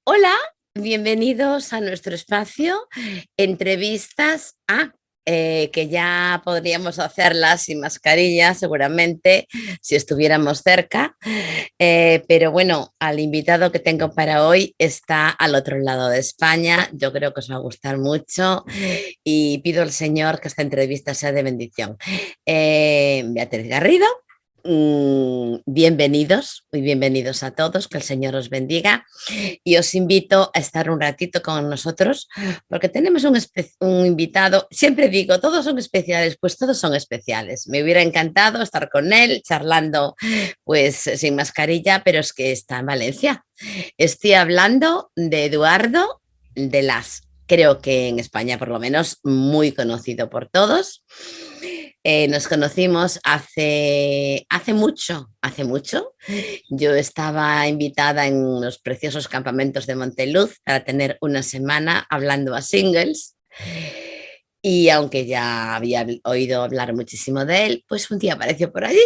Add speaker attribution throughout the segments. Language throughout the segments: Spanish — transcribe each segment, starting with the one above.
Speaker 1: Hola, bienvenidos a nuestro espacio, entrevistas que ya podríamos hacerlas sin mascarilla, seguramente, si estuviéramos cerca. Pero bueno, al invitado que tengo para hoy está al otro lado de España. Yo creo que os va a gustar mucho y pido al Señor que esta entrevista sea de bendición. Beatriz Garrido. Bienvenidos, muy bienvenidos a todos, que el Señor os bendiga y os invito a estar un ratito con nosotros porque tenemos un invitado, siempre digo, todos son especiales, pues todos son especiales. Me hubiera encantado estar con él charlando pues sin mascarilla, pero es que está en Valencia. Estoy hablando de Eduardo de Las, creo que en España por lo menos muy conocido por todos. Nos conocimos hace mucho, hace mucho. Yo estaba invitada en los preciosos campamentos de Monteluz para tener una semana hablando a singles. Y aunque ya había oído hablar muchísimo de él, pues un día apareció por allí.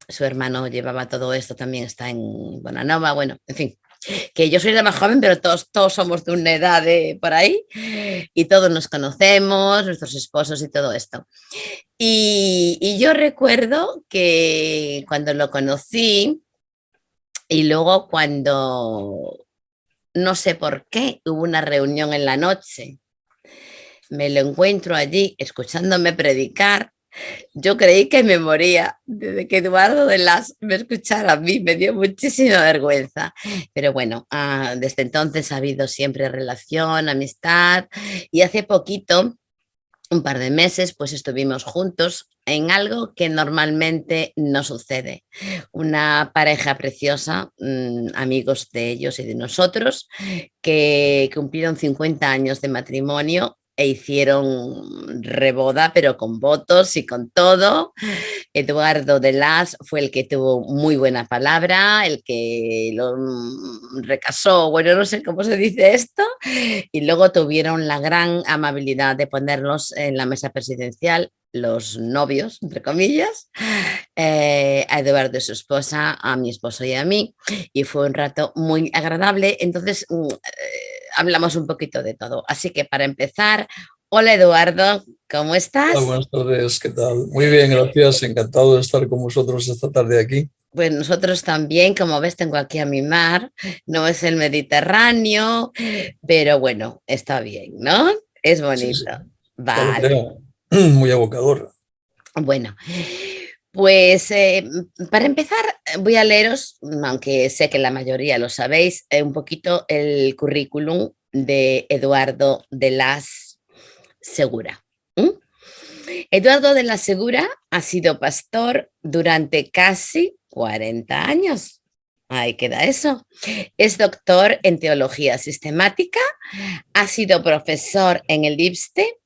Speaker 1: Su hermano llevaba todo esto, también está en Bonanova, bueno, en fin, que yo soy la más joven, pero todos somos de una edad de por ahí y todos nos conocemos, nuestros esposos y todo esto. Y yo recuerdo que cuando lo conocí y luego cuando, no sé por qué, hubo una reunión en la noche, me lo encuentro allí escuchándome predicar. Yo creí que me moría desde que Eduardo de Las me escuchara a mí, me dio muchísima vergüenza. Pero bueno, desde entonces ha habido siempre relación, amistad y hace poquito, un par de meses, pues estuvimos juntos en algo que normalmente no sucede. Una pareja preciosa, amigos de ellos y de nosotros, que cumplieron 50 años de matrimonio e hicieron reboda, pero con votos y con todo. Eduardo de Las fue el que tuvo muy buena palabra, el que lo recasó, bueno, no sé cómo se dice esto, y luego tuvieron la gran amabilidad de ponerlos en la mesa presidencial, los novios, entre comillas, a Eduardo y su esposa, a mi esposo y a mí, y fue un rato muy agradable. Entonces, hablamos un poquito de todo. Así que para empezar, hola Eduardo, ¿cómo
Speaker 2: Hola,
Speaker 1: estás?
Speaker 2: buenas tardes, ¿qué tal? Muy bien, gracias. Encantado de estar con vosotros esta tarde aquí.
Speaker 1: Pues nosotros también, como ves, tengo aquí a mi mar, no es el Mediterráneo, pero bueno, está bien, ¿no? Es
Speaker 2: Sí, sí,
Speaker 1: bonito.
Speaker 2: ya lo
Speaker 1: Vale,
Speaker 2: creo. Muy evocador.
Speaker 1: bueno, pues para empezar voy a leeros, aunque sé que la mayoría lo sabéis, un poquito el currículum de Eduardo de Las Segura. ¿Mm? Eduardo de la Segura ha sido pastor durante casi 40 años. Ahí queda eso. Es doctor en teología sistemática, ha sido profesor en el IBSTE,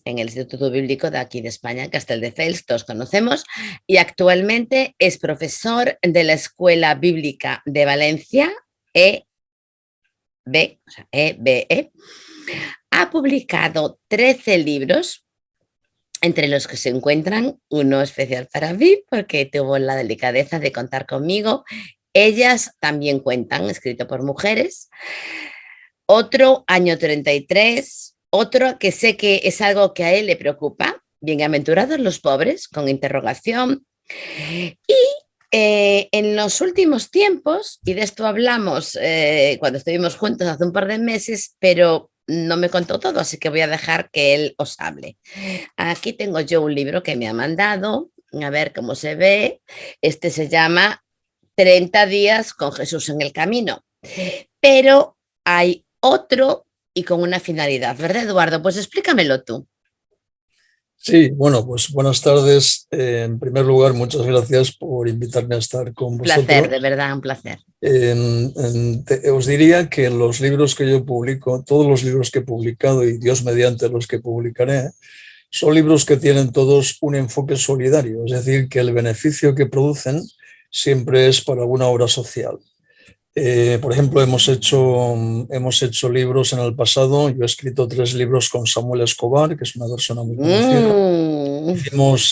Speaker 1: en el Instituto Bíblico de aquí de España, Castelldefels, todos conocemos, y actualmente es profesor de la Escuela Bíblica de Valencia, o sea, EBE. Ha publicado 13 libros, entre los que se encuentran uno especial para mí, porque tuvo la delicadeza de contar conmigo. Ellas también cuentan, escrito por mujeres. Otro, Año 33, otro que sé que es algo que a él le preocupa, Bienaventurados los pobres, con interrogación. Y en los últimos tiempos, y de esto hablamos cuando estuvimos juntos hace un par de meses, pero no me contó todo, así que voy a dejar que él os hable. Aquí tengo yo un libro que me ha mandado, a ver cómo se ve. Este se llama 30 días con Jesús en el camino, pero hay otro y con una finalidad, ¿verdad, Eduardo? Pues explícamelo tú.
Speaker 2: Sí, bueno, pues buenas tardes. En primer lugar, muchas gracias por invitarme a estar con
Speaker 1: Un placer,
Speaker 2: vosotros.
Speaker 1: de verdad, un placer.
Speaker 2: Os diría que los libros que yo publico, todos los libros que he publicado y Dios mediante los que publicaré, son libros que tienen todos un enfoque solidario, es decir, que el beneficio que producen siempre es para una obra social. Por ejemplo, hemos hecho libros en el pasado. Yo he escrito 3 libros con Samuel Escobar, que es una persona muy conocida.
Speaker 1: Mm,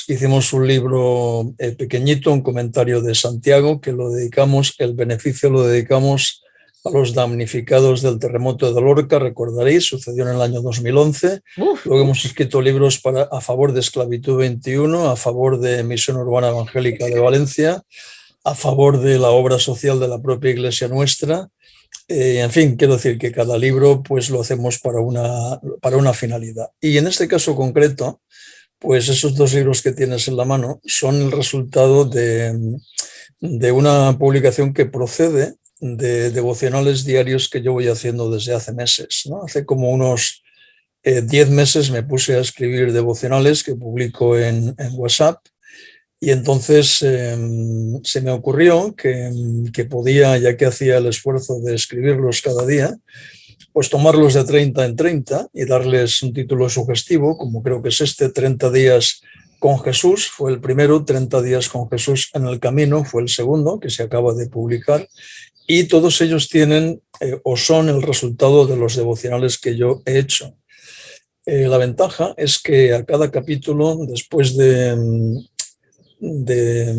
Speaker 2: Hicimos un libro pequeñito, un comentario de Santiago, que lo dedicamos, el beneficio lo dedicamos a los damnificados del terremoto de Lorca, recordaréis, sucedió en el año 2011.
Speaker 1: Uf,
Speaker 2: Luego hemos escrito libros a favor de Esclavitud 21, a favor de Misión Urbana Evangélica de Valencia, a favor de la obra social de la propia Iglesia nuestra. En fin, quiero decir que cada libro pues lo hacemos para una finalidad. Y en este caso concreto, pues esos dos libros que tienes en la mano son el resultado de una publicación que procede de devocionales diarios que yo voy haciendo desde hace meses, ¿no? Hace como unos 10 meses me puse a escribir devocionales que publico en WhatsApp. Y entonces se me ocurrió que podía, ya que hacía el esfuerzo de escribirlos cada día, pues tomarlos de 30 en 30 y darles un título sugestivo, como creo que es este, 30 días con Jesús, fue el primero, 30 días con Jesús en el camino, fue el segundo, que se acaba de publicar, y todos ellos tienen o son el resultado de los devocionales que yo he hecho. La ventaja es que a cada capítulo, después de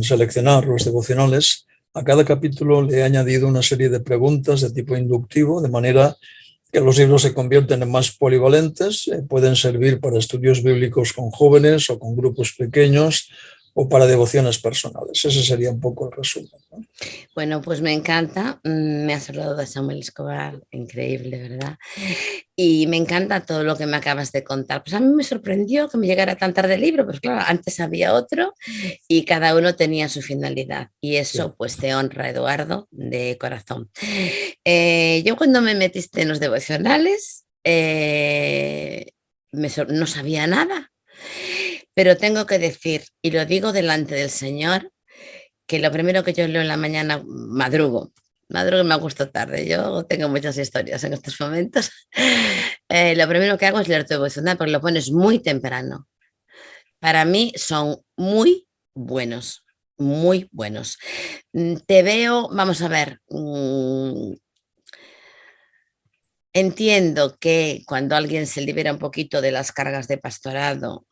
Speaker 2: seleccionar los devocionales, a cada capítulo le he añadido una serie de preguntas de tipo inductivo, de manera que los libros se convierten en más polivalentes, pueden servir para estudios bíblicos con jóvenes o con grupos pequeños o para devociones personales. Ese sería un poco el resumen, ¿no?
Speaker 1: bueno, pues me encanta. Me has hablado de Samuel Escobar, increíble, ¿verdad? Y me encanta todo lo que me acabas de contar. Pues a mí me sorprendió que me llegara tan tarde el libro, pues claro, antes había otro y cada uno tenía su finalidad. Y eso
Speaker 2: Sí.
Speaker 1: pues te honra, Eduardo, de corazón. Yo cuando me metiste en los devocionales, no sabía nada, pero tengo que decir, y lo digo delante del Señor, que lo primero que yo leo en la mañana, madrugo y me acuesto tarde, yo tengo muchas historias en estos momentos. Lo primero que hago es leer tu devocional porque lo pones muy temprano. Para mí son muy buenos, muy buenos. Te veo, vamos a ver, entiendo que cuando alguien se libera un poquito de las cargas de pastorado,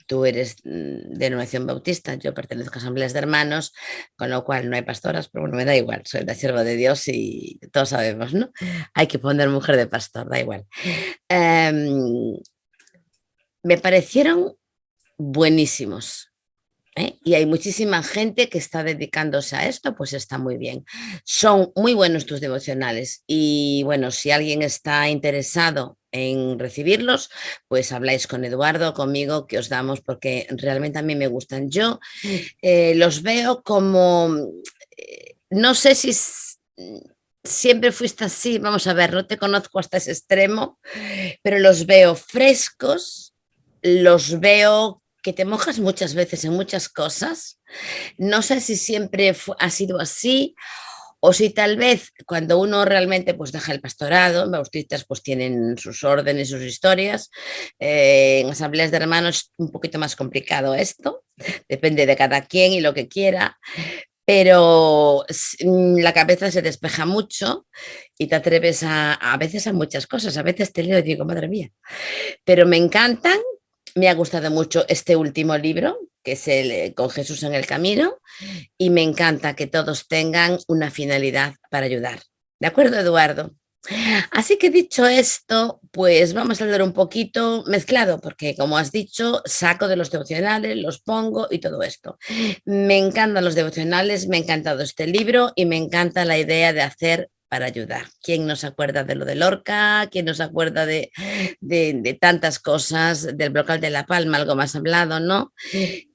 Speaker 1: tú eres denominación bautista, yo pertenezco a asambleas de hermanos, con lo cual no hay pastoras, pero bueno, me da igual, soy la sierva de Dios y todos sabemos, ¿no? Hay que poner mujer de pastor, da igual. Me parecieron buenísimos. Y hay muchísima gente que está dedicándose a esto, pues está muy bien. Son muy buenos tus devocionales y bueno, si alguien está interesado en recibirlos, pues habláis con Eduardo, conmigo, que os damos porque realmente a mí me gustan. Yo los veo como, no sé si siempre fuiste así, vamos a ver, no te conozco hasta ese extremo, pero los veo frescos, los veo que te mojas muchas veces en muchas cosas. No sé si siempre ha sido así o si tal vez cuando uno realmente pues deja el pastorado, bautistas pues tienen sus órdenes, sus historias, en asambleas de hermanos es un poquito más complicado esto, depende de cada quien y lo que quiera, pero la cabeza se despeja mucho y te atreves a veces a muchas cosas, a veces te leo y digo, madre mía, pero me encantan. Me ha gustado mucho este último libro, que es el Con Jesús en el Camino, y me encanta que todos tengan una finalidad para ayudar. ¿De acuerdo, Eduardo? Así que dicho esto, pues vamos a leer un poquito mezclado, porque como has dicho, saco de los devocionales, los pongo y todo esto. Me encantan los devocionales, me ha encantado este libro y me encanta la idea de hacer para ayudar. ¿Quién nos acuerda de lo de Lorca? ¿Quién nos acuerda de tantas cosas, del Brocal de La Palma, algo más hablado, ¿no?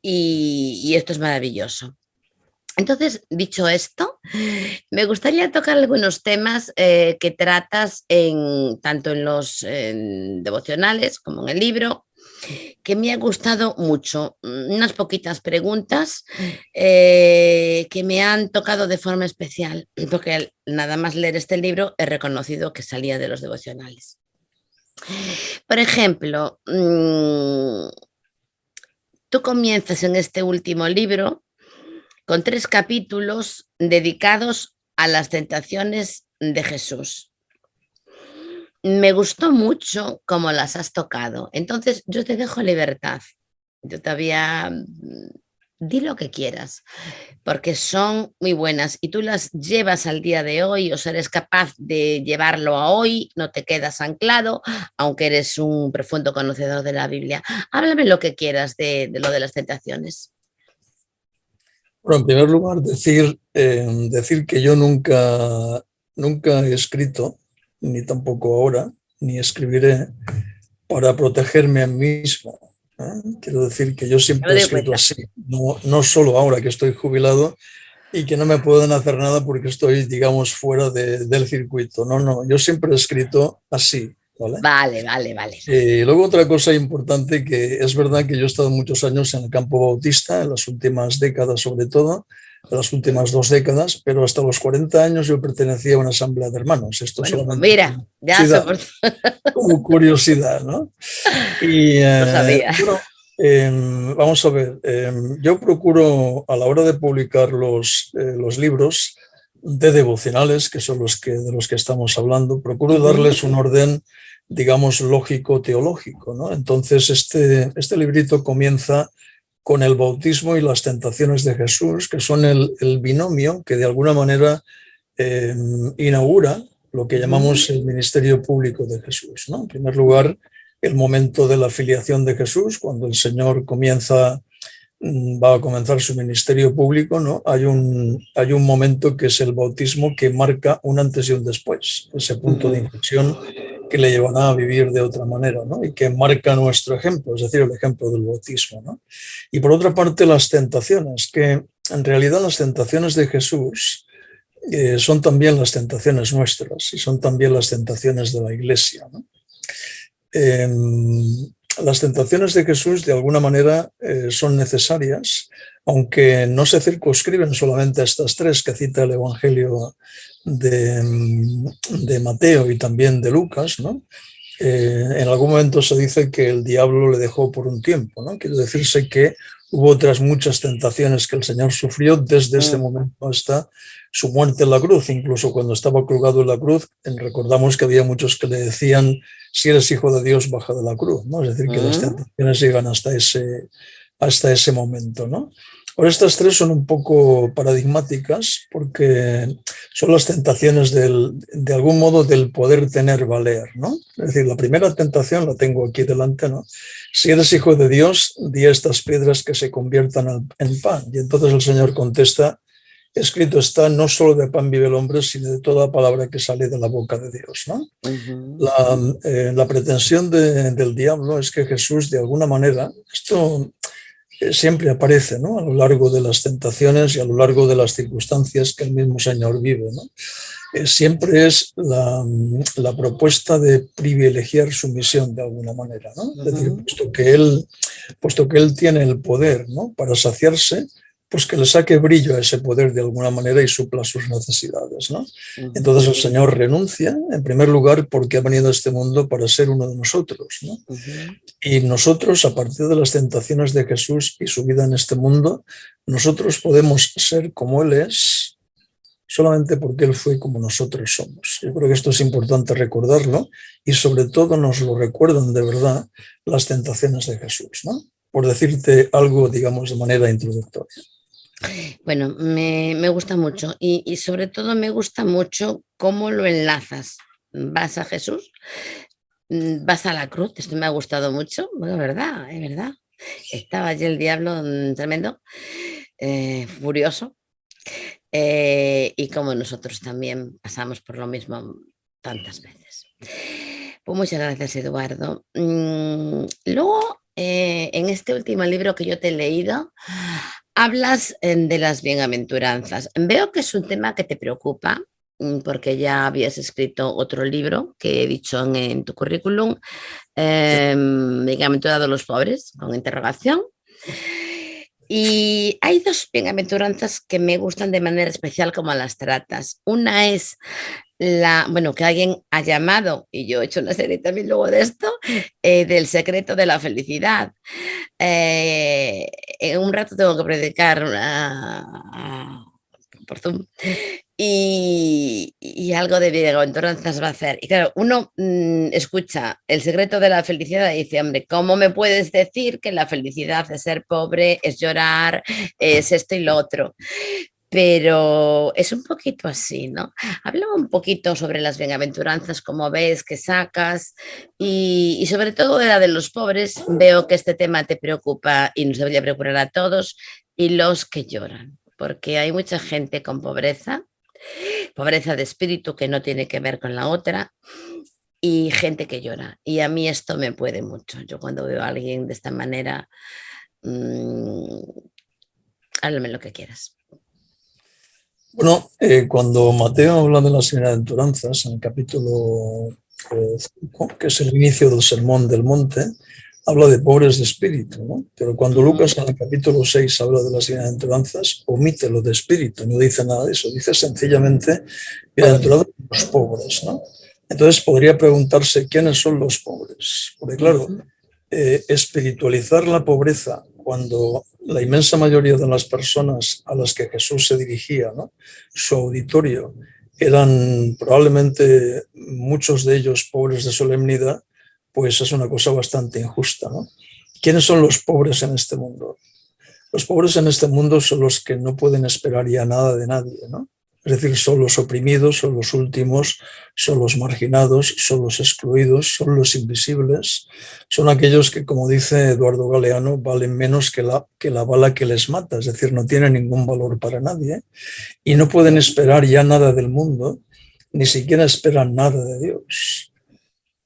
Speaker 1: Y esto es maravilloso. Entonces, dicho esto, me gustaría tocar algunos temas que tratas tanto en los devocionales como en el libro, que me ha gustado mucho. Unas poquitas preguntas que me han tocado de forma especial, porque nada más leer este libro he reconocido que salía de los devocionales. Por ejemplo, tú comienzas en este último libro con 3 capítulos dedicados a las tentaciones de Jesús. Me gustó mucho cómo las has tocado. Entonces, yo te dejo libertad. Yo todavía di lo que quieras, porque son muy buenas y tú las llevas al día de hoy, o sea, eres capaz de llevarlo a hoy, no te quedas anclado, aunque eres un profundo conocedor de la Biblia. Háblame lo que quieras de lo de las tentaciones.
Speaker 2: Bueno, en primer lugar, decir que yo nunca he escrito, ni tampoco ahora, ni escribiré para protegerme a mí mismo. Quiero decir que yo
Speaker 1: Me
Speaker 2: siempre he
Speaker 1: doy
Speaker 2: escrito
Speaker 1: cuenta.
Speaker 2: así, no solo ahora que estoy jubilado y que no me pueden hacer nada porque estoy, digamos, fuera del circuito. No, yo siempre he escrito así, ¿vale?
Speaker 1: Vale, vale, vale.
Speaker 2: Luego otra cosa importante, que es verdad que yo he estado muchos años en el campo bautista, en las últimas décadas sobre todo, en las últimas 2 décadas, pero hasta los 40 años yo pertenecía a una asamblea de hermanos. Esto
Speaker 1: Bueno, pues
Speaker 2: solamente
Speaker 1: mira, ya
Speaker 2: curiosidad,
Speaker 1: somos,
Speaker 2: como curiosidad, ¿no? Y
Speaker 1: lo sabía.
Speaker 2: bueno, vamos a ver, yo procuro a la hora de publicar los libros de devocionales, que son de los que estamos hablando, procuro
Speaker 1: Ujú.
Speaker 2: darles un orden, digamos, lógico-teológico, ¿no? Entonces, este librito comienza con el bautismo y las tentaciones de Jesús, que son el binomio que de alguna manera eh, inaugura lo que
Speaker 1: Ujú.
Speaker 2: llamamos el ministerio público de Jesús, ¿no? En primer lugar, el momento de la filiación de Jesús, cuando el Señor va a comenzar su ministerio público, ¿no? Hay un momento que es el bautismo, que marca un antes y un después, ese punto de
Speaker 1: Ujú.
Speaker 2: inflexión que le llevará a vivir de otra manera, ¿no? Y que marca nuestro ejemplo, es decir, el ejemplo del bautismo, ¿no? Y por otra parte, las tentaciones, que en realidad las tentaciones de Jesús son también las tentaciones nuestras y son también las tentaciones de la Iglesia, ¿no? Eh, las tentaciones de Jesús de alguna manera son necesarias, aunque no se circunscriben solamente a estas tres que cita el Evangelio de Mateo y también de Lucas, ¿no? En algún momento se dice que el diablo le dejó por un tiempo, ¿no? Quiere decirse que hubo otras muchas tentaciones que el Señor sufrió desde ese
Speaker 1: Mm.
Speaker 2: momento hasta su muerte en la cruz. Incluso cuando estaba colgado en la cruz, recordamos que había muchos que le decían: si eres hijo de Dios, baja de la cruz, ¿no? Es decir, que las
Speaker 1: Mm.
Speaker 2: tentaciones llegan hasta ese momento, ¿no? Ahora, estas tres son un poco paradigmáticas porque son las tentaciones de algún modo del poder tener valer, ¿no? Es decir, la primera tentación la tengo aquí delante, ¿no? Si eres hijo de Dios, di a estas piedras que se conviertan en pan. Y entonces el Señor contesta: escrito está, no solo de pan vive el hombre, sino de toda palabra que sale de la boca de Dios, ¿no?
Speaker 1: Ujú.
Speaker 2: La pretensión del diablo es que Jesús, de alguna manera, esto siempre aparece, ¿no? A lo largo de las tentaciones y a lo largo de las circunstancias que el mismo Señor vive, ¿no? Siempre es la propuesta de privilegiar su misión de alguna manera, ¿no? Es decir,
Speaker 1: Ujú.
Speaker 2: puesto que él tiene el poder, ¿no? Para saciarse, pues que le saque brillo a ese poder de alguna manera y supla sus necesidades, ¿no?
Speaker 1: Ujú.
Speaker 2: Entonces el Señor renuncia, en primer lugar, porque ha venido a este mundo para ser uno de nosotros, ¿no?
Speaker 1: Ujú.
Speaker 2: Y nosotros, a partir de las tentaciones de Jesús y su vida en este mundo, nosotros podemos ser como Él es solamente porque Él fue como nosotros somos. Yo creo que esto es importante recordarlo, y sobre todo nos lo recuerdan de verdad las tentaciones de Jesús, ¿no? Por decirte algo, digamos, de manera introductoria.
Speaker 1: Bueno, me gusta mucho y sobre todo me gusta mucho cómo lo enlazas. Vas a Jesús, vas a la cruz, esto me ha gustado mucho, bueno, es verdad. Estaba allí el diablo tremendo, furioso, y como nosotros también pasamos por lo mismo tantas veces. Pues muchas gracias, Eduardo. Luego, en este último libro que yo te he leído, hablas de las bienaventuranzas. Veo que es un tema que te preocupa, porque ya habías escrito otro libro que he dicho en tu currículum, Bienaventurados los pobres, con interrogación. Y hay dos bienaventuranzas que me gustan de manera especial como las tratas. Una es bueno, que alguien ha llamado, y yo he hecho una serie también luego de esto, del secreto de la felicidad. Eh, en un rato tengo que predicar por Zoom. Y que algo de bienaventuranzas va a hacer. Y claro, uno escucha el secreto de la felicidad y dice, hombre, ¿cómo me puedes decir que la felicidad es ser pobre, es llorar, es esto y lo otro? Pero es un poquito así, ¿no? Hablaba un poquito sobre las bienaventuranzas, como ves, que sacas, y sobre todo de la de los pobres. Veo que este tema te preocupa y nos debería preocupar a todos, y los que lloran, porque hay mucha gente con pobreza, pobreza de espíritu que no tiene que ver con la otra, y gente que llora. Y a mí esto me puede mucho. Yo cuando veo a alguien de esta manera, háblame lo que quieras.
Speaker 2: Bueno, cuando Mateo habla de las bienaventuranzas, en el capítulo 5, que es el inicio del Sermón del Monte, habla de pobres de espíritu, ¿no? Pero cuando Lucas en el capítulo 6 habla de las bienaventuranzas, omite lo de espíritu, no dice nada de eso, dice sencillamente bienaventurados los pobres, ¿no? Entonces podría preguntarse quiénes son los pobres, porque claro, espiritualizar la pobreza cuando la inmensa mayoría de las personas a las que Jesús se dirigía, ¿no?, su auditorio, eran probablemente muchos de ellos pobres de solemnidad, pues es una cosa bastante injusta, ¿no? ¿Quiénes son los pobres en este mundo? Los pobres en este mundo son los que no pueden esperar ya nada de nadie, ¿no? Es decir, son los oprimidos, son los últimos, son los marginados, son los excluidos, son los invisibles, son aquellos que, como dice Eduardo Galeano, valen menos que la bala que les mata, es decir, no tienen ningún valor para nadie y no pueden esperar ya nada del mundo, ni siquiera esperan nada de Dios.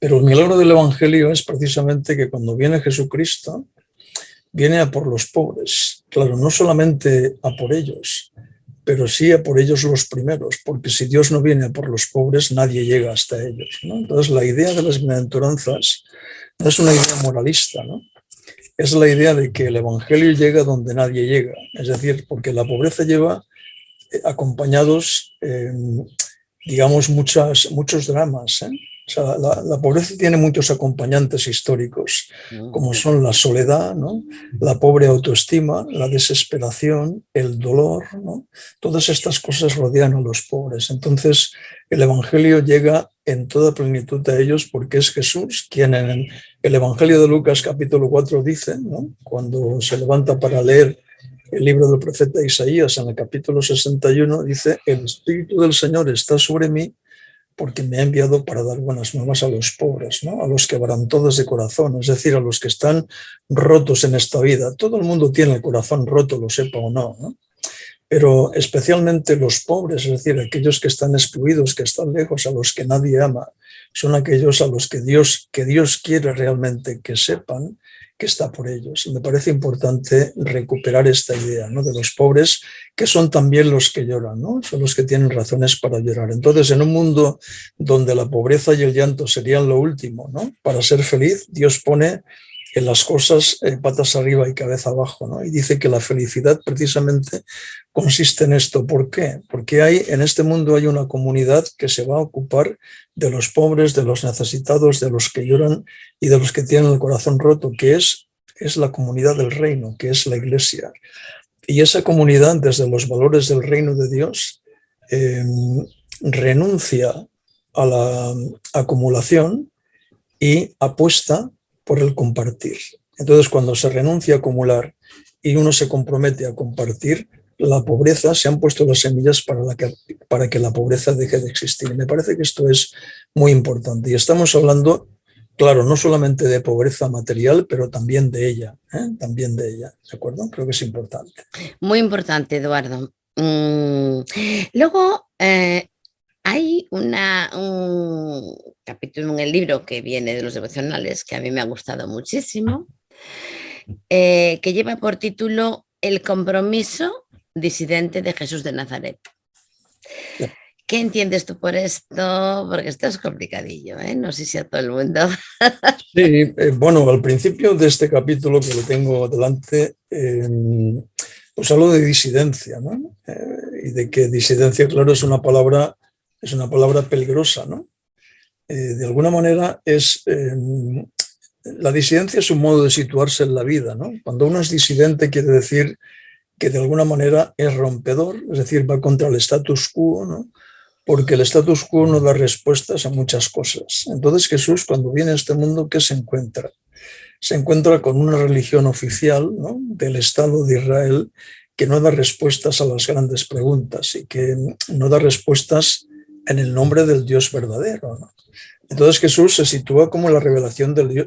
Speaker 2: Pero el milagro del Evangelio es precisamente que cuando viene Jesucristo, viene a por los pobres. Claro, no solamente a por ellos, pero sí a por ellos los primeros, porque si Dios no viene a por los pobres, nadie llega hasta ellos, ¿no? Entonces, la idea de las bienaventuranzas no es una idea moralista, ¿no? Es la idea de que el Evangelio llega donde nadie llega, es decir, porque la pobreza lleva acompañados, digamos, muchos dramas, ¿eh? O sea, la pobreza tiene muchos acompañantes históricos, como son la soledad, ¿no?, la pobre autoestima, la desesperación, el dolor, ¿no? Todas estas cosas rodean a los pobres. Entonces, el Evangelio llega en toda plenitud a ellos porque es Jesús quien en el Evangelio de Lucas capítulo 4 dice, ¿no?, cuando se levanta para leer el libro del profeta Isaías en el capítulo 61, dice, el Espíritu del Señor está sobre mí porque me ha enviado para dar buenas nuevas a los pobres, ¿no?, a los quebrantados de corazón, es decir, a los que están rotos en esta vida. Todo el mundo tiene el corazón roto, lo sepa o no, ¿no? Pero especialmente los pobres, es decir, aquellos que están excluidos, que están lejos, a los que nadie ama, son aquellos a los que Dios quiere realmente que sepan que está por ellos. Y me parece importante recuperar esta idea, ¿no?, de los pobres, que son también los que lloran, ¿no? Son los que tienen razones para llorar. Entonces, en un mundo donde la pobreza y el llanto serían lo último, ¿no?, para ser feliz, Dios pone en las cosas patas arriba y cabeza abajo, ¿no? Y dice que la felicidad precisamente consiste en esto. ¿Por qué? Porque en este mundo hay una comunidad que se va a ocupar de los pobres, de los necesitados, de los que lloran y de los que tienen el corazón roto, que es la comunidad del reino, que es la iglesia. Y esa comunidad, desde los valores del reino de Dios, renuncia a la acumulación y apuesta por el compartir. Entonces, cuando se renuncia a acumular y uno se compromete a compartir, la pobreza, se han puesto las semillas para que la pobreza deje de existir. Me parece que esto es muy importante. Y estamos hablando, claro, no solamente de pobreza material, pero también de ella, también de ella, ¿de acuerdo? Creo que es importante.
Speaker 1: Muy importante, Eduardo. Luego, hay un capítulo en el libro que viene de los devocionales que a mí me ha gustado muchísimo, que lleva por título El compromiso disidente de Jesús de Nazaret.
Speaker 2: Sí.
Speaker 1: ¿Qué entiendes tú por esto? Porque esto es complicadillo, ¿eh? No sé si a todo el mundo.
Speaker 2: Sí, bueno, al principio de este capítulo que lo tengo delante, pues hablo de disidencia, ¿no? Y de que disidencia, claro, es una palabra peligrosa, ¿no? De alguna manera la disidencia es un modo de situarse en la vida, ¿no? Cuando uno es disidente quiere decir que de alguna manera es rompedor, es decir, va contra el status quo, ¿no? porque el status quo no da respuestas a muchas cosas. Entonces Jesús, cuando viene a este mundo, ¿qué se encuentra? Se encuentra con una religión oficial, ¿no?, del Estado de Israel, que no da respuestas a las grandes preguntas y que no da respuestas en el nombre del Dios verdadero, ¿no? Entonces Jesús se sitúa como la revelación del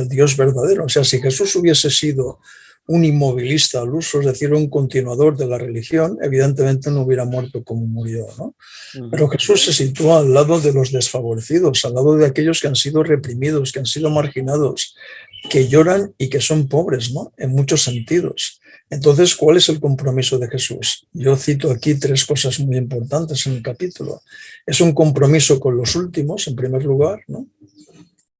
Speaker 2: Dios verdadero. O sea, si Jesús hubiese sido un inmovilista al uso, es decir, un continuador de la religión, evidentemente no hubiera muerto como murió, ¿no? Pero Jesús se sitúa al lado de los desfavorecidos, al lado de aquellos que han sido reprimidos, que han sido marginados, que lloran y que son pobres, ¿no?, en muchos sentidos. Entonces, ¿cuál es el compromiso de Jesús? Yo cito aquí 3 cosas muy importantes en el capítulo. Es un compromiso con los últimos, en primer lugar, ¿no?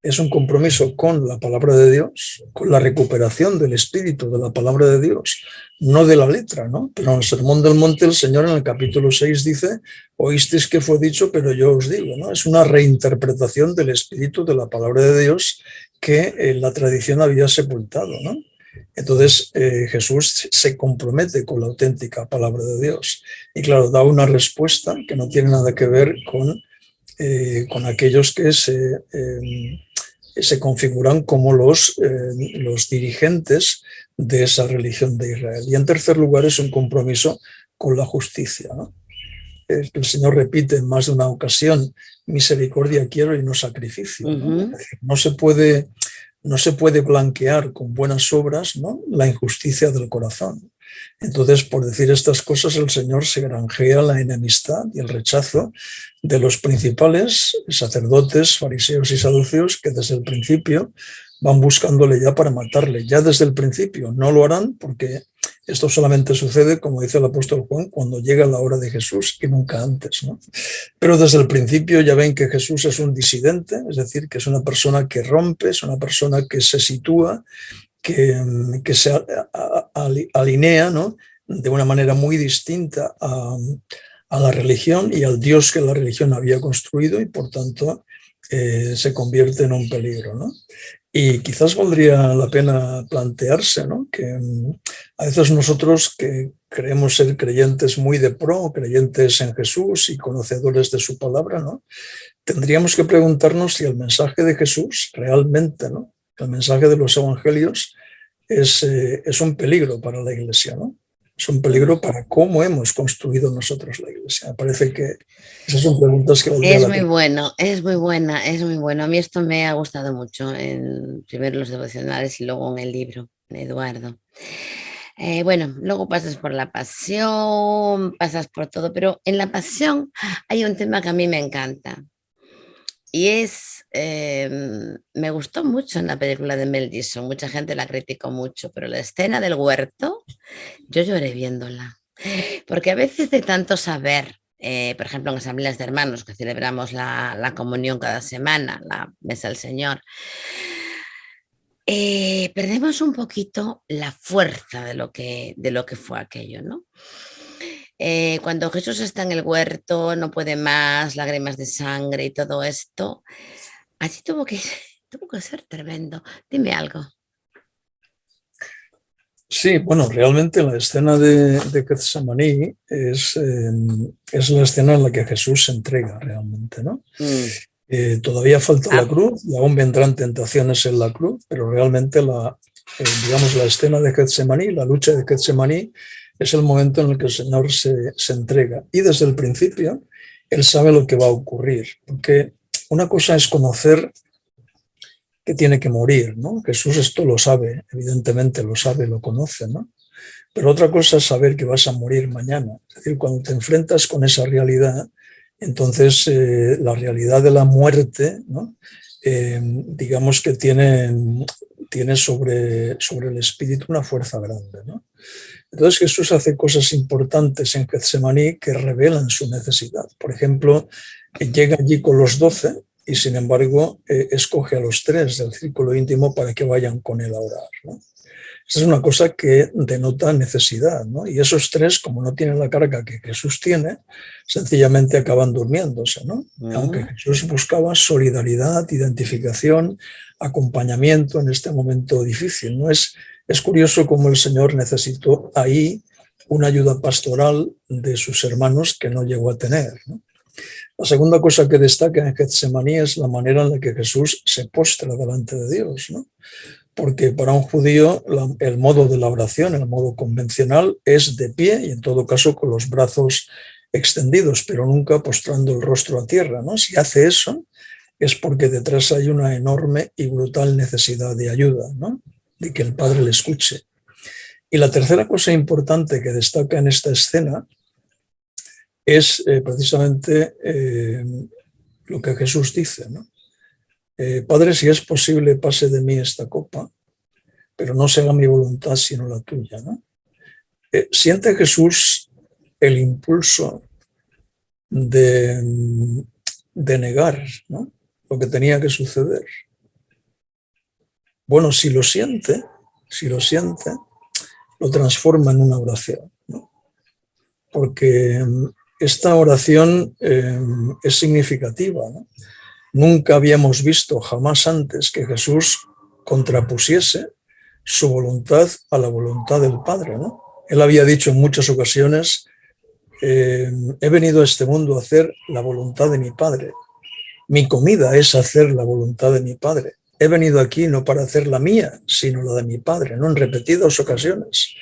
Speaker 2: Es un compromiso con la palabra de Dios, con la recuperación del espíritu de la palabra de Dios, no de la letra, ¿no? Pero en el Sermón del Monte el Señor en el capítulo 6 dice: oísteis que fue dicho, pero yo os digo, ¿no? Es una reinterpretación del espíritu de la palabra de Dios que la tradición había sepultado, ¿no? Entonces Jesús se compromete con la auténtica palabra de Dios y claro, da una respuesta que no tiene nada que ver con aquellos que se configuran como los dirigentes de esa religión de Israel. Y en tercer lugar es un compromiso con la justicia, ¿no? El Señor repite en más de una ocasión: misericordia quiero y no sacrificio, ¿no? Es decir, no se puede blanquear con buenas obras, ¿no?, la injusticia del corazón. Entonces, por decir estas cosas, el Señor se granjea la enemistad y el rechazo de los principales sacerdotes, fariseos y saduceos, que desde el principio van buscándole ya para matarle. Ya desde el principio no lo harán, porque esto solamente sucede, como dice el apóstol Juan, cuando llega la hora de Jesús y nunca antes, ¿no? Pero desde el principio ya ven que Jesús es un disidente, es decir, que es una persona que rompe, es una persona que se sitúa, que se alinea, ¿no?, de una manera muy distinta a la religión y al Dios que la religión había construido, y por tanto se convierte en un peligro, ¿no? Y quizás valdría la pena plantearse, ¿no?, que a veces nosotros, que creemos ser creyentes muy de pro, creyentes en Jesús y conocedores de su palabra, ¿no?, tendríamos que preguntarnos si el mensaje de Jesús realmente, ¿no?, el mensaje de los evangelios es un peligro para la Iglesia, ¿no? Es un peligro para cómo hemos construido nosotros la Iglesia. Me parece que esas son preguntas que valdría la pena.
Speaker 1: Es muy bueno, es muy buena, es muy bueno. A mí esto me ha gustado mucho, primero los devocionales y luego en el libro de Eduardo. Bueno, luego pasas por la pasión, pasas por todo, pero en la pasión hay un tema que a mí me encanta. Y me gustó mucho en la película de Mel Gibson, mucha gente la criticó mucho, pero la escena del huerto, yo lloré viéndola, porque a veces de tanto saber, por ejemplo en asambleas de hermanos, que celebramos la comunión cada semana, la mesa del Señor, perdemos un poquito la fuerza de lo que fue aquello, ¿no? Cuando Jesús está en el huerto, no puede más, lágrimas de sangre y todo esto, así tuvo que ser tremendo. Dime algo.
Speaker 2: Sí, bueno, realmente la escena de Getsemaní es la escena en la que Jesús se entrega realmente, ¿no? Todavía falta la cruz y aún vendrán tentaciones en la cruz, pero realmente digamos, la escena de Getsemaní, la lucha de Getsemaní, es el momento en el que el Señor se entrega. Y desde el principio, Él sabe lo que va a ocurrir. Porque una cosa es conocer que tiene que morir, ¿no? Jesús esto lo sabe, evidentemente lo sabe, lo conoce, ¿no? Pero otra cosa es saber que vas a morir mañana. Es decir, cuando te enfrentas con esa realidad, entonces la realidad de la muerte, ¿no?, digamos que tiene sobre el espíritu una fuerza grande, ¿no? Entonces Jesús hace cosas importantes en Getsemaní que revelan su necesidad. Por ejemplo, llega allí con los 12 y sin embargo escoge a los 3 del círculo íntimo para que vayan con él a orar, ¿no? Esa es una cosa que denota necesidad, ¿no? Y esos 3, como no tienen la carga que Jesús tiene, sencillamente acaban durmiéndose, ¿no? Aunque Jesús buscaba solidaridad, identificación, acompañamiento en este momento difícil, ¿no? Es curioso cómo el Señor necesitó ahí una ayuda pastoral de sus hermanos que no llegó a tener, ¿no? La segunda cosa que destaca en Getsemaní es la manera en la que Jesús se postra delante de Dios, ¿no? Porque para un judío el modo de la oración, el modo convencional, es de pie y en todo caso con los brazos extendidos, pero nunca postrando el rostro a tierra, ¿no? Si hace eso es porque detrás hay una enorme y brutal necesidad de ayuda, ¿no? De que el Padre le escuche. Y la tercera cosa importante que destaca en esta escena es precisamente lo que Jesús dice, ¿no? Padre, si es posible, pase de mí esta copa, pero no se haga mi voluntad sino la tuya, ¿no? Siente Jesús el impulso de negar, ¿no?, lo que tenía que suceder. Bueno, si lo siente, lo transforma en una oración, ¿no? Porque esta oración es significativa, ¿no? Nunca habíamos visto jamás antes que Jesús contrapusiese su voluntad a la voluntad del Padre, ¿no? Él había dicho en muchas ocasiones, he venido a este mundo a hacer la voluntad de mi Padre. Mi comida es hacer la voluntad de mi Padre. He venido aquí no para hacer la mía, sino la de mi Padre, ¿no? En repetidas ocasiones,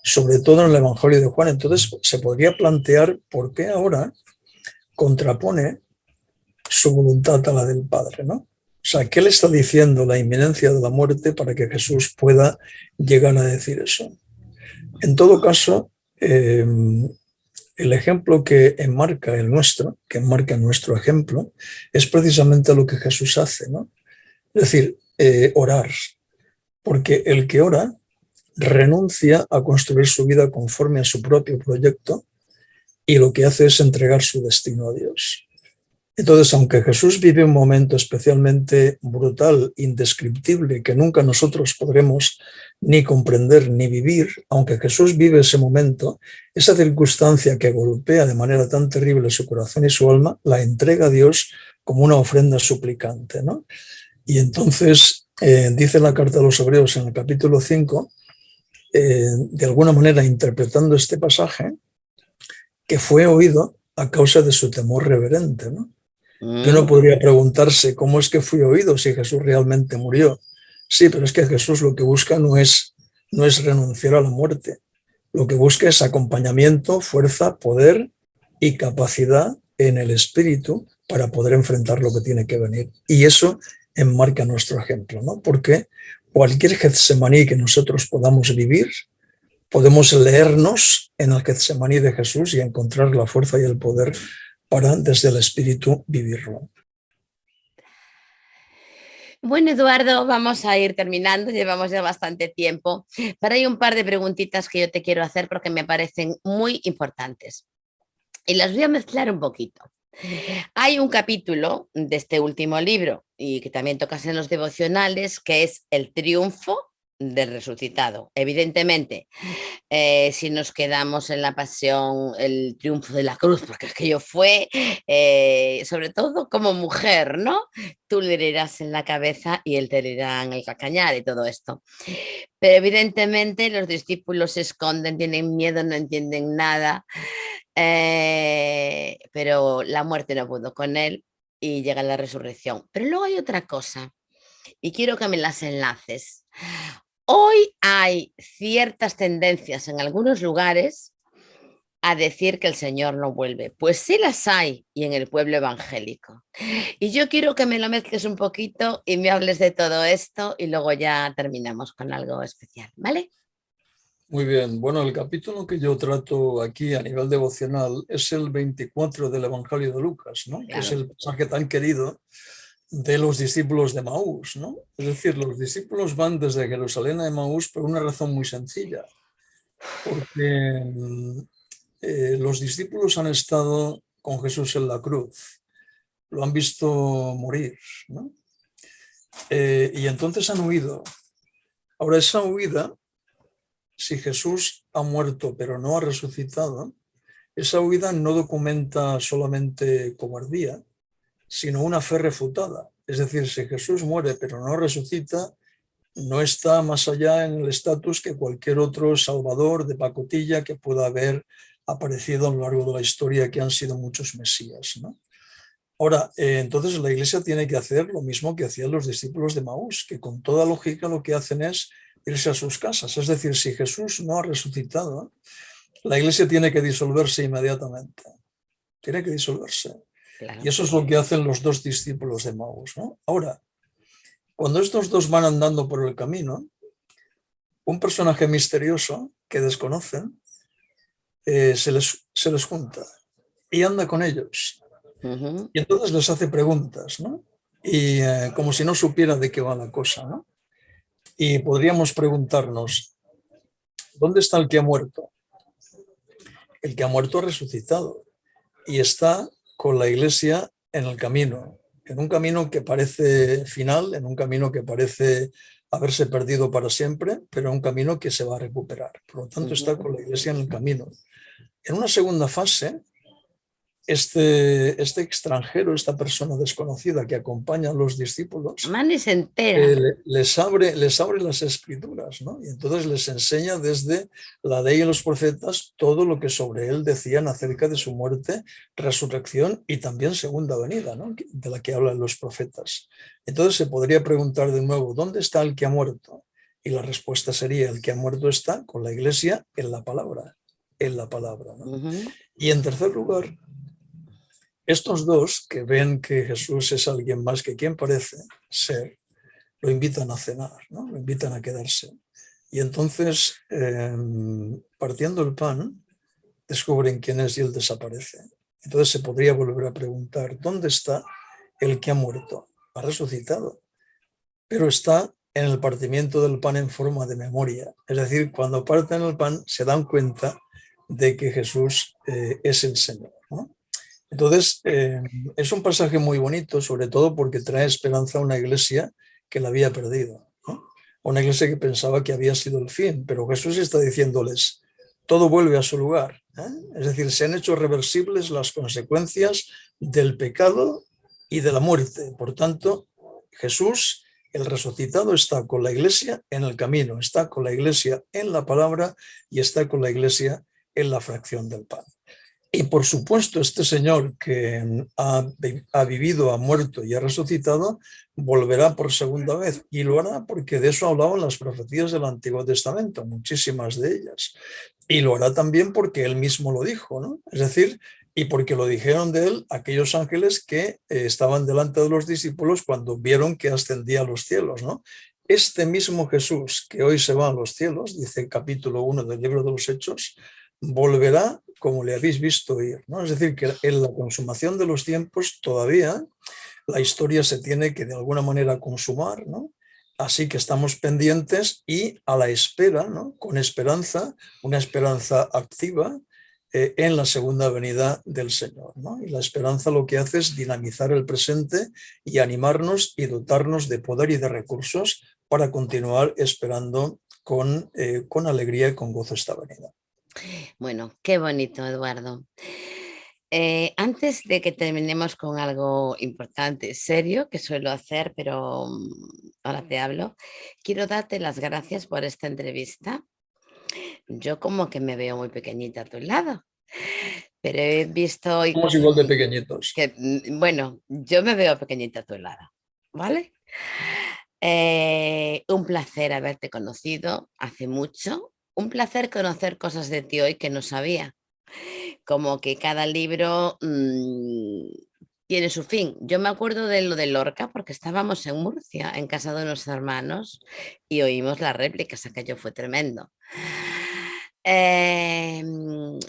Speaker 2: sobre todo en el Evangelio de Juan. Entonces se podría plantear por qué ahora contrapone su voluntad a la del Padre, ¿no? O sea, ¿qué le está diciendo la inminencia de la muerte para que Jesús pueda llegar a decir eso? En todo caso, el ejemplo que enmarca nuestro ejemplo, es precisamente lo que Jesús hace, ¿no? Es decir, orar, porque el que ora renuncia a construir su vida conforme a su propio proyecto y lo que hace es entregar su destino a Dios. Entonces, aunque Jesús vive un momento especialmente brutal, indescriptible, que nunca nosotros podremos ni comprender ni vivir, aunque Jesús vive ese momento, esa circunstancia que golpea de manera tan terrible su corazón y su alma, la entrega a Dios como una ofrenda suplicante, ¿no? Y entonces dice la carta a los Hebreos en el capítulo 5, de alguna manera interpretando este pasaje, que fue oído a causa de su temor reverente, ¿no? Y uno podría preguntarse, ¿cómo es que fui oído si Jesús realmente murió? Sí, pero es que Jesús lo que busca no es renunciar a la muerte. Lo que busca es acompañamiento, fuerza, poder y capacidad en el espíritu para poder enfrentar lo que tiene que venir. Y eso enmarca nuestro ejemplo, ¿no? Porque cualquier Getsemaní que nosotros podamos vivir, podemos leernos en el Getsemaní de Jesús y encontrar la fuerza y el poder para desde el espíritu vivirlo.
Speaker 1: Bueno, Eduardo, vamos a ir terminando, llevamos ya bastante tiempo, pero hay un par de preguntitas que yo te quiero hacer porque me parecen muy importantes y las voy a mezclar un poquito. Hay un capítulo de este último libro y que también tocas en los devocionales, que es el triunfo del resucitado. Evidentemente, si nos quedamos en la pasión, el triunfo de la cruz, porque aquello fue, sobre todo como mujer, ¿no? Tú le herirás en la cabeza y él te herirá en el calcañar y todo esto. Pero evidentemente los discípulos se esconden, tienen miedo, no entienden nada, pero la muerte no pudo con él y llega la resurrección. Pero luego hay otra cosa y quiero que me las enlaces. Hoy hay ciertas tendencias en algunos lugares a decir que el Señor no vuelve. Pues sí las hay y en el pueblo evangélico. Y yo quiero que me lo mezcles un poquito y me hables de todo esto y luego ya terminamos con algo especial, ¿vale?
Speaker 2: Muy bien, bueno, el capítulo que yo trato aquí a nivel devocional es el 24 del Evangelio de Lucas, ¿no?
Speaker 1: Claro.
Speaker 2: Que es el pasaje tan querido de los discípulos de Emaús, ¿no? Es decir, los discípulos van desde Jerusalén a Emaús por una razón muy sencilla, porque los discípulos han estado con Jesús en la cruz, lo han visto morir, ¿no? Y entonces han huido. Ahora, esa huida, si Jesús ha muerto pero no ha resucitado, esa huida no documenta solamente cobardía, sino una fe refutada. Es decir, si Jesús muere pero no resucita, no está más allá en el estatus que cualquier otro salvador de pacotilla que pueda haber aparecido a lo largo de la historia, que han sido muchos mesías, ¿no? Ahora, entonces la Iglesia tiene que hacer lo mismo que hacían los discípulos de Maús, que con toda lógica lo que hacen es irse a sus casas. Es decir, si Jesús no ha resucitado, la Iglesia tiene que disolverse inmediatamente. Tiene que disolverse.
Speaker 1: Claro.
Speaker 2: Y eso es lo que hacen los dos discípulos de Maús, ¿no? Ahora, cuando estos dos van andando por el camino, un personaje misterioso que desconocen se les junta y anda con ellos. Y entonces les hace preguntas, ¿no? Y como si no supiera de qué va la cosa, ¿no? Y podríamos preguntarnos, ¿dónde está el que ha muerto? El que ha muerto ha resucitado y está con la Iglesia en el camino, en un camino que parece final, en un camino que parece haberse perdido para siempre, pero un camino que se va a recuperar. Por lo tanto, está con la Iglesia en el camino. En una segunda fase, este extranjero, esta persona desconocida que acompaña a los discípulos,
Speaker 1: Mani se entera.
Speaker 2: les abre las escrituras, ¿no? Y entonces les enseña desde la ley y los profetas todo lo que sobre él decían acerca de su muerte, resurrección y también segunda venida, ¿no? De la que hablan los profetas. Entonces se podría preguntar de nuevo, ¿dónde está el que ha muerto? Y la respuesta sería, el que ha muerto está con la Iglesia en la palabra, ¿no? Y en tercer lugar, estos dos que ven que Jesús es alguien más que quien parece ser, lo invitan a cenar, ¿no? Lo invitan a quedarse. Y entonces, partiendo el pan, descubren quién es y él desaparece. Entonces se podría volver a preguntar, ¿dónde está el que ha muerto? Ha resucitado, pero está en el partimiento del pan en forma de memoria. Es decir, cuando parten el pan se dan cuenta de que Jesús es el Señor, ¿no? Entonces, es un pasaje muy bonito, sobre todo porque trae esperanza a una iglesia que la había perdido, ¿no? Una iglesia que pensaba que había sido el fin, pero Jesús está diciéndoles, todo vuelve a su lugar, ¿eh? Es decir, se han hecho reversibles las consecuencias del pecado y de la muerte. Por tanto, Jesús, el resucitado, está con la iglesia en el camino, está con la iglesia en la palabra y está con la iglesia en la fracción del pan. Y por supuesto, este señor que ha vivido, ha muerto y ha resucitado, volverá por segunda vez. Y lo hará porque de eso hablaban las profecías del Antiguo Testamento, muchísimas de ellas. Y lo hará también porque él mismo lo dijo, ¿no? Es decir, y porque lo dijeron de él aquellos ángeles que estaban delante de los discípulos cuando vieron que ascendía a los cielos, ¿no? Este mismo Jesús que hoy se va a los cielos, dice el capítulo 1 del libro de los Hechos, volverá como le habéis visto ir, ¿no? Es decir, que en la consumación de los tiempos todavía la historia se tiene que de alguna manera consumar, ¿no? Así que estamos pendientes y a la espera, ¿no? Con esperanza, una esperanza activa en la segunda venida del Señor, ¿no? Y la esperanza lo que hace es dinamizar el presente y animarnos y dotarnos de poder y de recursos para continuar esperando con alegría y con gozo esta venida.
Speaker 1: Bueno, qué bonito, Eduardo. Antes de que terminemos con algo importante, serio, que suelo hacer, pero ahora te hablo, quiero darte las gracias por esta entrevista. Yo como que me veo muy pequeñita a tu lado, pero he visto hoy
Speaker 2: Somos igual de pequeñitos.
Speaker 1: que, bueno, yo me veo pequeñita a tu lado, ¿vale? Un placer haberte conocido hace mucho, un placer conocer cosas de ti hoy que no sabía, como que cada libro tiene su fin. Yo me acuerdo de lo de Lorca porque estábamos en Murcia, en casa de unos hermanos, y oímos las réplicas, aquello fue tremendo.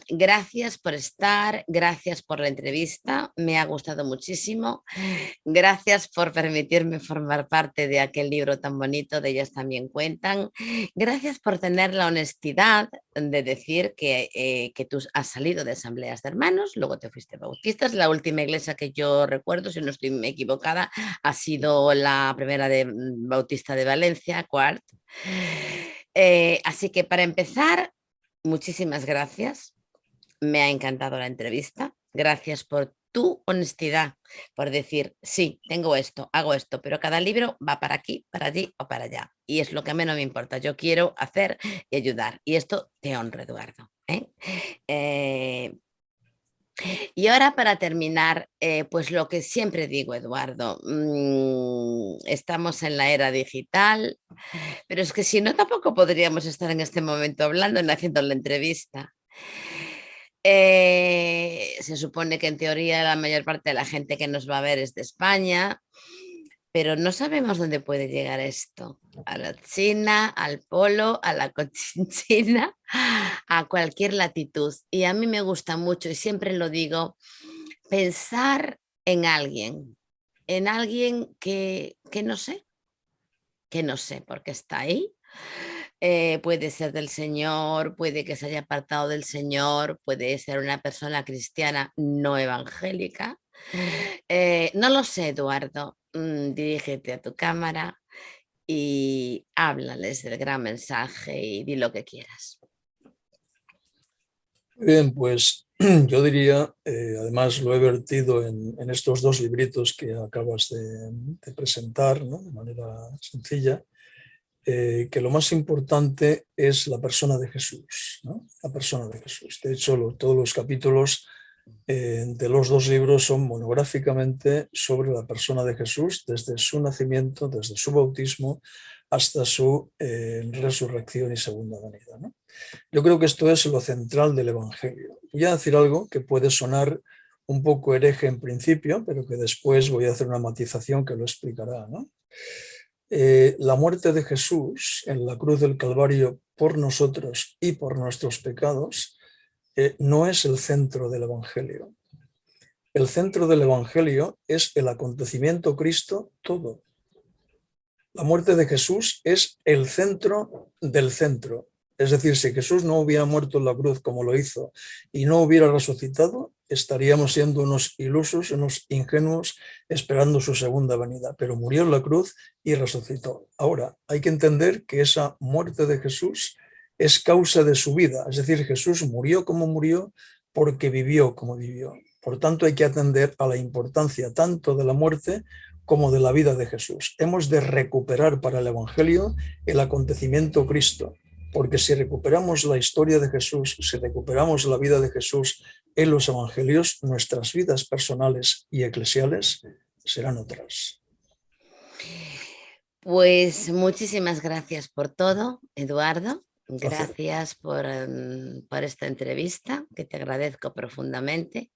Speaker 1: Gracias por estar, gracias por la entrevista, me ha gustado muchísimo. Gracias por permitirme formar parte de aquel libro tan bonito, de Ellas también cuentan. Gracias por tener la honestidad de decir que tú has salido de asambleas de hermanos, luego te fuiste bautistas. La última iglesia que yo recuerdo, si no estoy equivocada, ha sido la primera de bautista de Valencia, Quart. Así que para empezar, muchísimas gracias. Me ha encantado la entrevista. Gracias por tu honestidad, por decir, sí, tengo esto, hago esto, pero cada libro va para aquí, para allí o para allá. Y es lo que a mí no me importa. Yo quiero hacer y ayudar. Y esto te honra, Eduardo, ¿eh? Y ahora para terminar, pues lo que siempre digo, Eduardo, estamos en la era digital, pero es que si no, tampoco podríamos estar en este momento hablando y haciendo la entrevista. Se supone que en teoría la mayor parte de la gente que nos va a ver es de España, pero no sabemos dónde puede llegar esto. A la China, al Polo, a la Cochinchina, a cualquier latitud. Y a mí me gusta mucho, y siempre lo digo, pensar en alguien que no sé por qué está ahí. Puede ser del Señor, puede que se haya apartado del Señor, puede ser una persona cristiana no evangélica. No lo sé, Eduardo. Dirígete a tu cámara y háblales del gran mensaje y di lo que quieras.
Speaker 2: Bien, pues yo diría, además lo he vertido en estos dos libritos que acabas de presentar, ¿no? De manera sencilla, que lo más importante es la persona de Jesús, ¿no? La persona de Jesús. De hecho, todos los capítulos de los dos libros son monográficamente sobre la persona de Jesús, desde su nacimiento, desde su bautismo, hasta su resurrección y segunda venida, ¿no? Yo creo que esto es lo central del Evangelio. Voy a decir algo que puede sonar un poco hereje en principio, pero que después voy a hacer una matización que lo explicará, ¿no? La muerte de Jesús en la cruz del Calvario por nosotros y por nuestros pecados no es el centro del Evangelio. El centro del Evangelio es el acontecimiento Cristo todo. La muerte de Jesús es el centro del centro. Es decir, si Jesús no hubiera muerto en la cruz como lo hizo y no hubiera resucitado, estaríamos siendo unos ilusos, unos ingenuos, esperando su segunda venida. Pero murió en la cruz y resucitó. Ahora, hay que entender que esa muerte de Jesús es causa de su vida. Es decir, Jesús murió como murió porque vivió como vivió. Por tanto, hay que atender a la importancia tanto de la muerte como de la vida de Jesús. Hemos de recuperar para el Evangelio el acontecimiento Cristo, porque si recuperamos la historia de Jesús, si recuperamos la vida de Jesús en los Evangelios, nuestras vidas personales y eclesiales serán otras.
Speaker 1: Pues muchísimas gracias por todo, Eduardo.
Speaker 2: Placer.
Speaker 1: Gracias por esta entrevista, que te agradezco profundamente.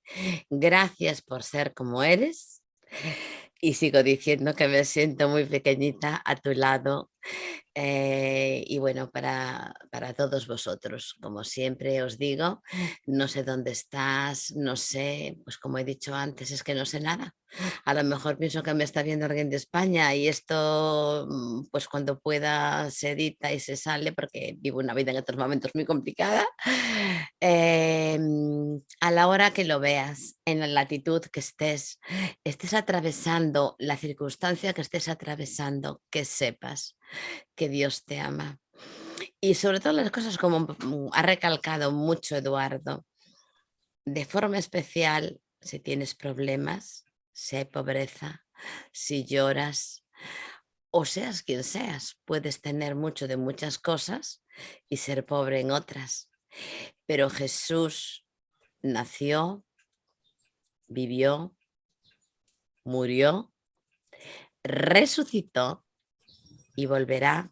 Speaker 1: Gracias por ser como eres. Y sigo diciendo que me siento muy pequeñita a tu lado. Y bueno, para todos vosotros, como siempre os digo, no sé dónde estás, no sé, pues como he dicho antes, es que no sé nada. A lo mejor pienso que me está viendo alguien de España y esto, pues cuando pueda se edita y se sale, porque vivo una vida en estos momentos muy complicada. A la hora que lo veas, en la latitud que estés atravesando la circunstancia que estés atravesando, que sepas que Dios te ama. Y sobre todo las cosas como ha recalcado mucho Eduardo, de forma especial, si tienes problemas, si hay pobreza, si lloras, o seas quien seas, puedes tener mucho de muchas cosas y ser pobre en otras. Pero Jesús nació, vivió, murió, resucitó y volverá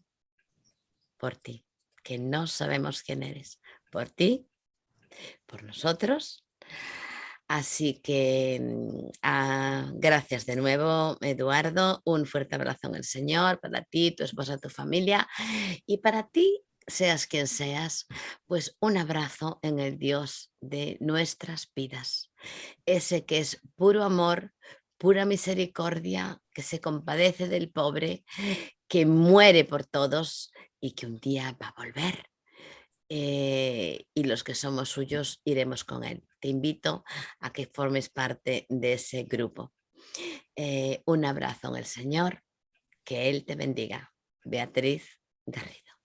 Speaker 1: por ti, que no sabemos quién eres, por ti, por nosotros. Así que gracias de nuevo, Eduardo. Un fuerte abrazo en el Señor para ti, tu esposa, tu familia. Y para ti, seas quien seas, pues un abrazo en el Dios de nuestras vidas. Ese que es puro amor, pura misericordia, que se compadece del pobre, que muere por todos y que un día va a volver. Y los que somos suyos iremos con él. Te invito a que formes parte de ese grupo. Un abrazo en el Señor, que Él te bendiga. Beatriz Garrido.